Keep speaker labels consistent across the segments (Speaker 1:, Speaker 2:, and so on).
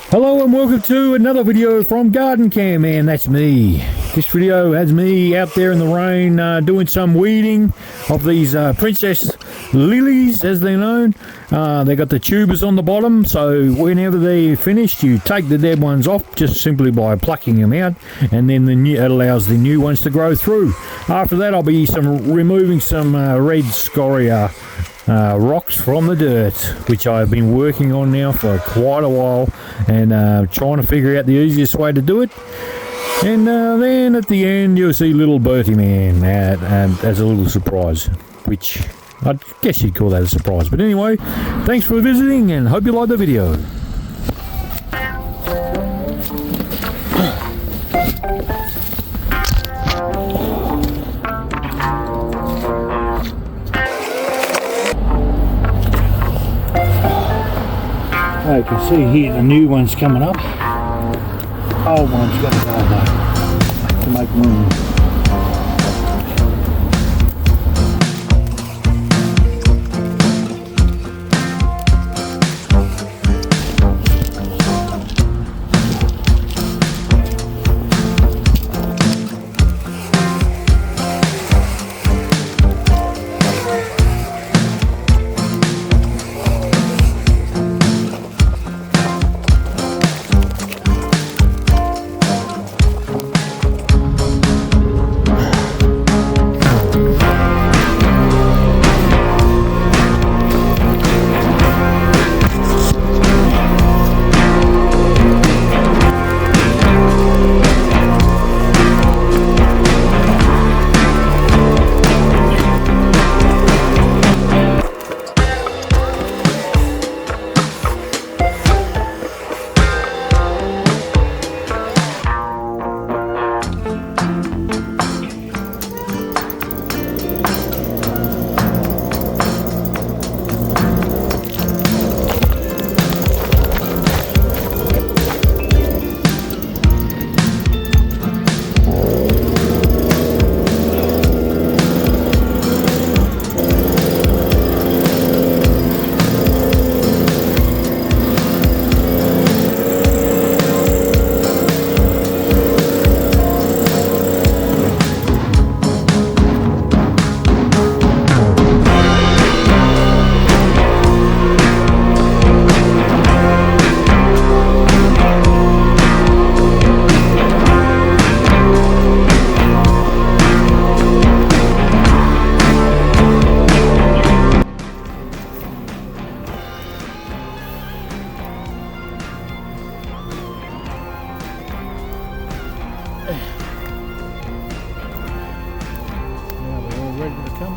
Speaker 1: Hello and welcome to another video from Garden Cam, man. That's me. This video has me out there in the rain doing some weeding of these princess lilies, as they're known. They got the tubers on the bottom, so whenever they're finished, you take the dead ones off just simply by plucking them out, and then it allows the new ones to grow through. After that, I'll be removing some red scoria rocks from the dirt, which I've been working on now for quite a while, and trying to figure out the easiest way to do it. And then at the end you'll see little Bertie Man as a little surprise, which I guess you'd call that a surprise. But anyway, thanks for visiting and hope you like the video. You can see here the new one's coming up. Old one's got to go though to make room.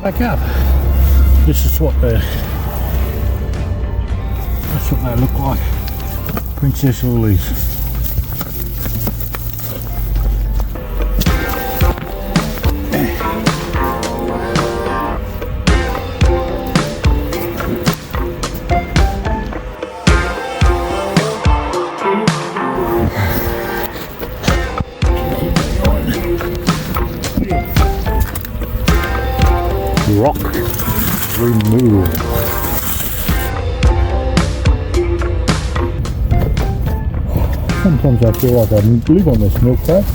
Speaker 1: Back up. This is what that's what they look like, princess lilies. Rock removal. Sometimes I feel like I live on this milk crate.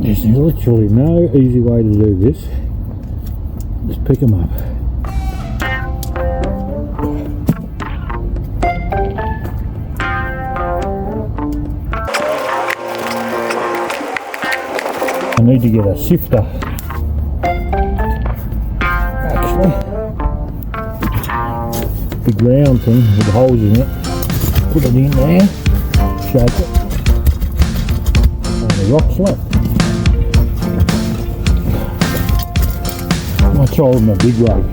Speaker 1: There's literally no easy way to do this. Just pick them up. I need to get a sifter. Actually, big round thing with the holes in it. Put it in there, shake it, and the rock's left. I told him a big rope.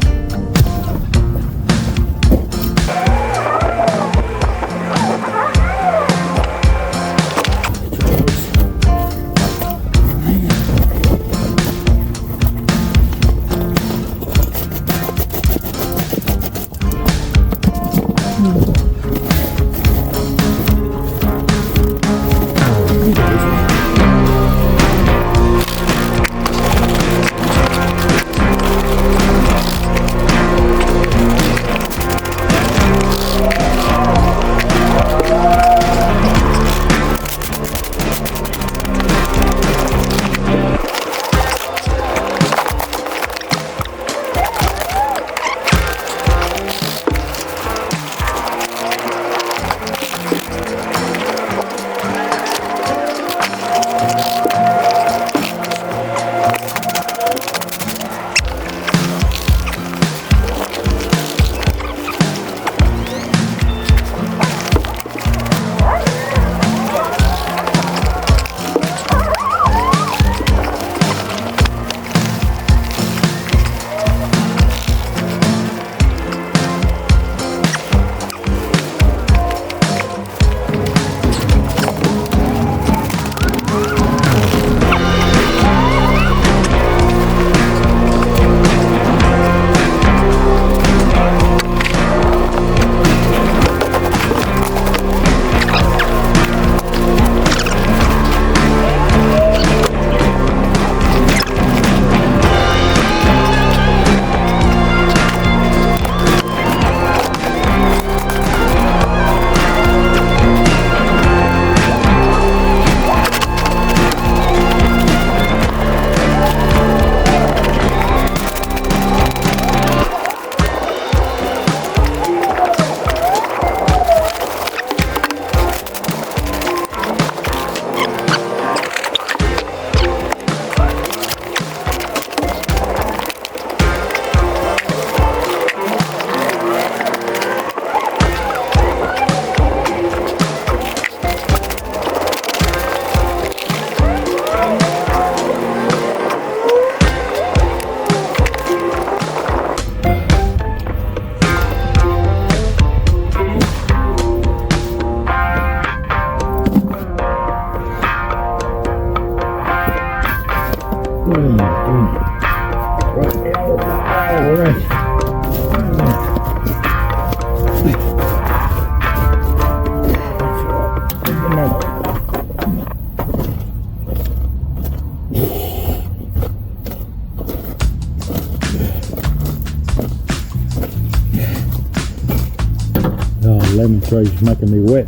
Speaker 1: Lemon tree's making me wet.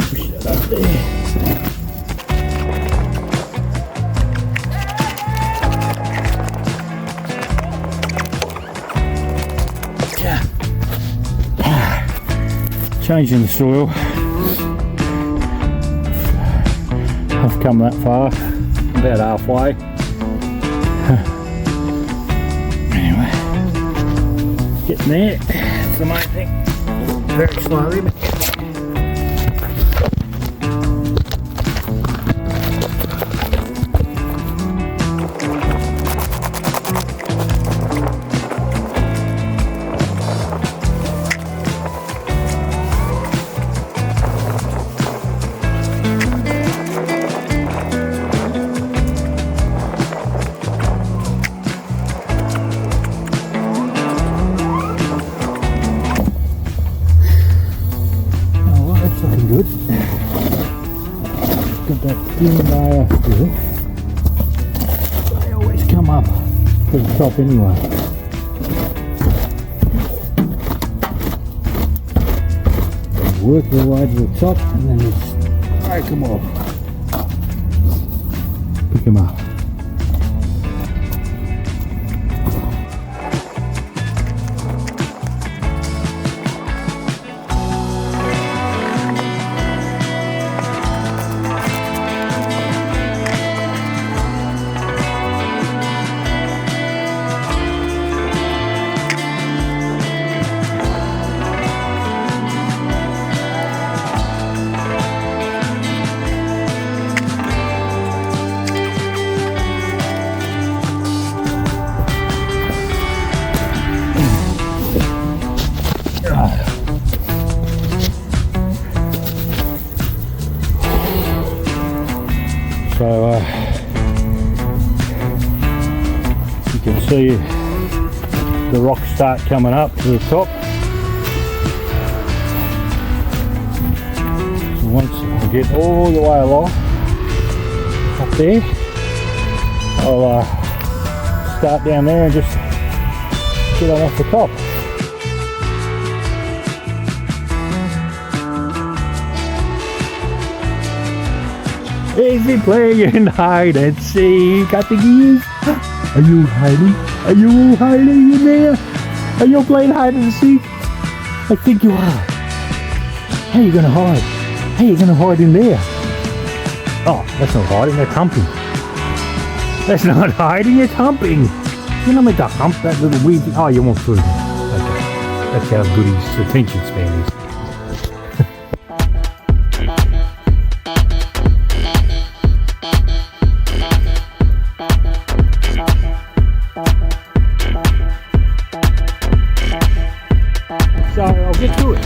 Speaker 1: Push that up there. Changing the soil. I've come that far, about halfway. Anyway, getting there. That's the main thing. Very slowly, but good. Got that thin layer still. They always come up to the top anyway. Work their way to the top and then just break them off. Pick them up. So you can see the rocks start coming up to the top. So once I get all the way along up there, I'll start down there and just get on off the top. Is he playing hide and seek? I think he is. Are you hiding? Are you hiding in there? Are you playing hide and seek? I think you are. How are you gonna hide? How are you gonna hide in there? Oh, that's not hiding, that's humping. That's not hiding, it's humping. You're not meant to hump that little weird thing. Oh, you want food. Okay. That's how good his attention span is. So I'll get to it.